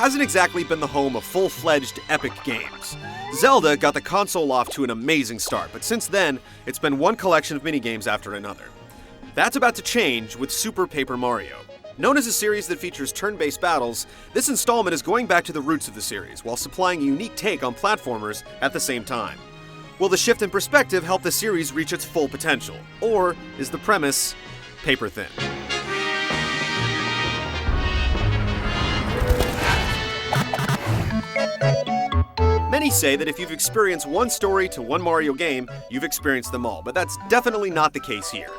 hasn't exactly been the home of full-fledged epic games. Zelda got the console off to an amazing start, but since then, it's been one collection of minigames after another. That's about to change with Super Paper Mario. Known as a series that features turn-based battles, this installment is going back to the roots of the series, while supplying a unique take on platformers at the same time. Will the shift in perspective help the series reach its full potential? Or is the premise paper thin? Many say that if you've experienced one story to one Mario game, you've experienced them all, but that's definitely not the case here.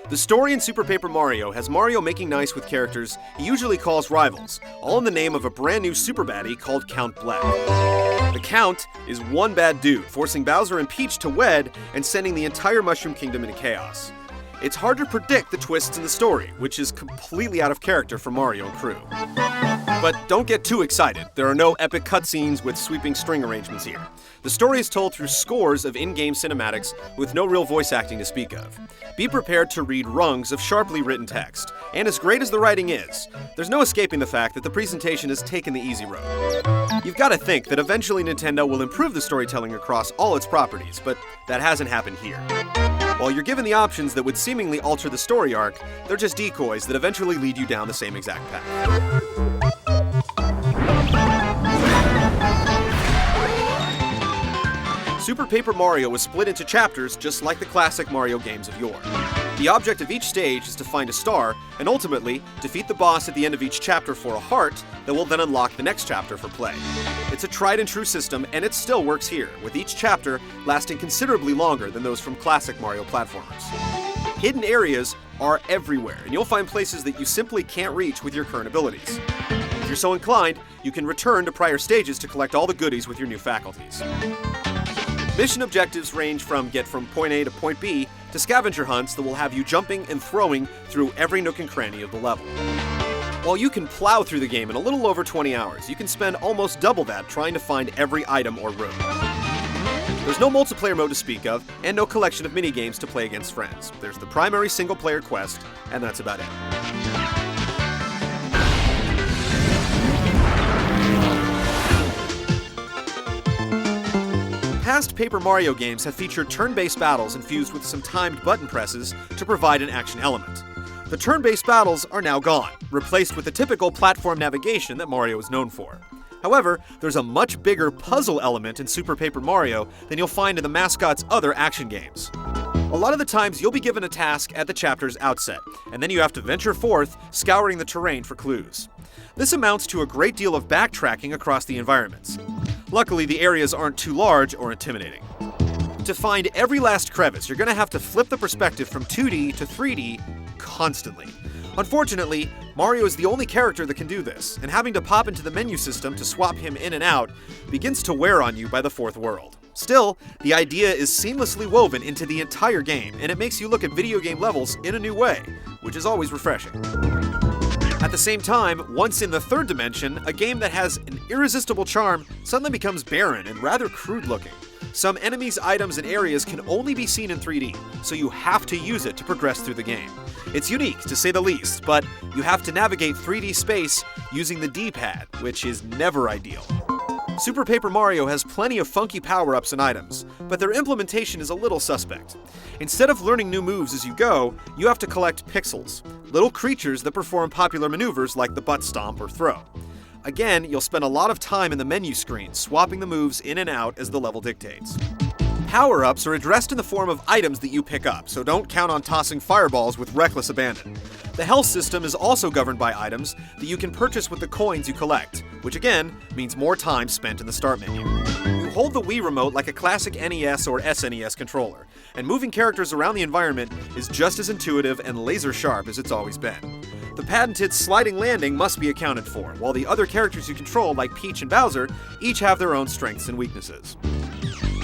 The story in Super Paper Mario has Mario making nice with characters he usually calls rivals, all in the name of a brand new super baddie called Count Bleck. The Count is one bad dude, forcing Bowser and Peach to wed and sending the entire Mushroom Kingdom into chaos. It's hard to predict the twists in the story, which is completely out of character for Mario and crew. But don't get too excited. There are no epic cutscenes with sweeping string arrangements here. The story is told through scores of in-game cinematics with no real voice acting to speak of. Be prepared to read rungs of sharply written text. And as great as the writing is, there's no escaping the fact that the presentation has taken the easy road. You've got to think that eventually Nintendo will improve the storytelling across all its properties, but that hasn't happened here. While you're given the options that would seemingly alter the story arc, they're just decoys that eventually lead you down the same exact path. Super Paper Mario was split into chapters just like the classic Mario games of yore. The object of each stage is to find a star, and ultimately, defeat the boss at the end of each chapter for a heart that will then unlock the next chapter for play. It's a tried and true system, and it still works here, with each chapter lasting considerably longer than those from classic Mario platformers. Hidden areas are everywhere, and you'll find places that you simply can't reach with your current abilities. If you're so inclined, you can return to prior stages to collect all the goodies with your new faculties. Mission objectives range from get from point A to point B to scavenger hunts that will have you jumping and throwing through every nook and cranny of the level. While you can plow through the game in a little over 20 hours, you can spend almost double that trying to find every item or room. There's no multiplayer mode to speak of, and no collection of minigames to play against friends. There's the primary single-player quest, and that's about it. Past Paper Mario games have featured turn-based battles infused with some timed button presses to provide an action element. The turn-based battles are now gone, replaced with the typical platform navigation that Mario is known for. However, there's a much bigger puzzle element in Super Paper Mario than you'll find in the mascot's other action games. A lot of the times you'll be given a task at the chapter's outset, and then you have to venture forth, scouring the terrain for clues. This amounts to a great deal of backtracking across the environments. Luckily, the areas aren't too large or intimidating. To find every last crevice, you're going to have to flip the perspective from 2D to 3D constantly. Unfortunately, Mario is the only character that can do this, and having to pop into the menu system to swap him in and out begins to wear on you by the fourth world. Still, the idea is seamlessly woven into the entire game, and it makes you look at video game levels in a new way, which is always refreshing. At the same time, once in the third dimension, a game that has an irresistible charm suddenly becomes barren and rather crude looking. Some enemies, items, and areas can only be seen in 3D, so you have to use it to progress through the game. It's unique, to say the least, but you have to navigate 3D space using the D-pad, which is never ideal. Super Paper Mario has plenty of funky power-ups and items, but their implementation is a little suspect. Instead of learning new moves as you go, you have to collect pixels, little creatures that perform popular maneuvers like the butt stomp or throw. Again, you'll spend a lot of time in the menu screen, swapping the moves in and out as the level dictates. Power-ups are addressed in the form of items that you pick up, so don't count on tossing fireballs with reckless abandon. The health system is also governed by items that you can purchase with the coins you collect, which again means more time spent in the start menu. You hold the Wii remote like a classic NES or SNES controller, and moving characters around the environment is just as intuitive and laser sharp as it's always been. The patented sliding landing must be accounted for, while the other characters you control, like Peach and Bowser, each have their own strengths and weaknesses.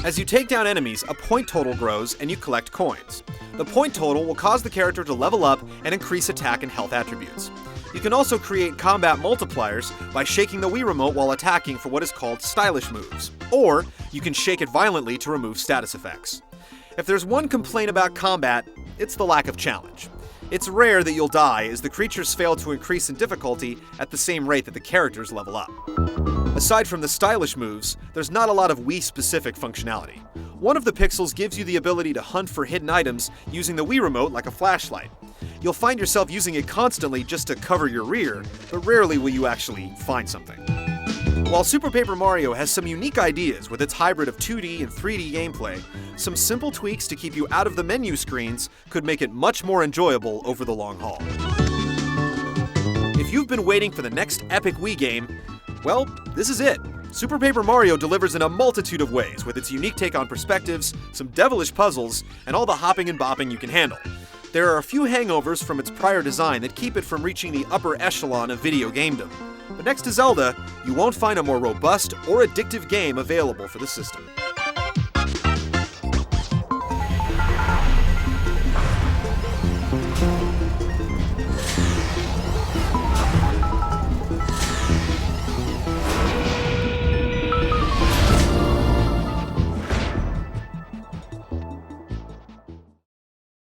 As you take down enemies, a point total grows and you collect coins. The point total will cause the character to level up and increase attack and health attributes. You can also create combat multipliers by shaking the Wii remote while attacking for what is called stylish moves, or you can shake it violently to remove status effects. If there's one complaint about combat, it's the lack of challenge. It's rare that you'll die, as the creatures fail to increase in difficulty at the same rate that the characters level up. Aside from the stylish moves, there's not a lot of Wii-specific functionality. One of the pixels gives you the ability to hunt for hidden items using the Wii Remote like a flashlight. You'll find yourself using it constantly just to cover your rear, but rarely will you actually find something. While Super Paper Mario has some unique ideas with its hybrid of 2D and 3D gameplay, some simple tweaks to keep you out of the menu screens could make it much more enjoyable over the long haul. If you've been waiting for the next epic Wii game, well, this is it. Super Paper Mario delivers in a multitude of ways with its unique take on perspectives, some devilish puzzles, and all the hopping and bopping you can handle. There are a few hangovers from its prior design that keep it from reaching the upper echelon of video gamedom. But next to Zelda, you won't find a more robust or addictive game available for the system.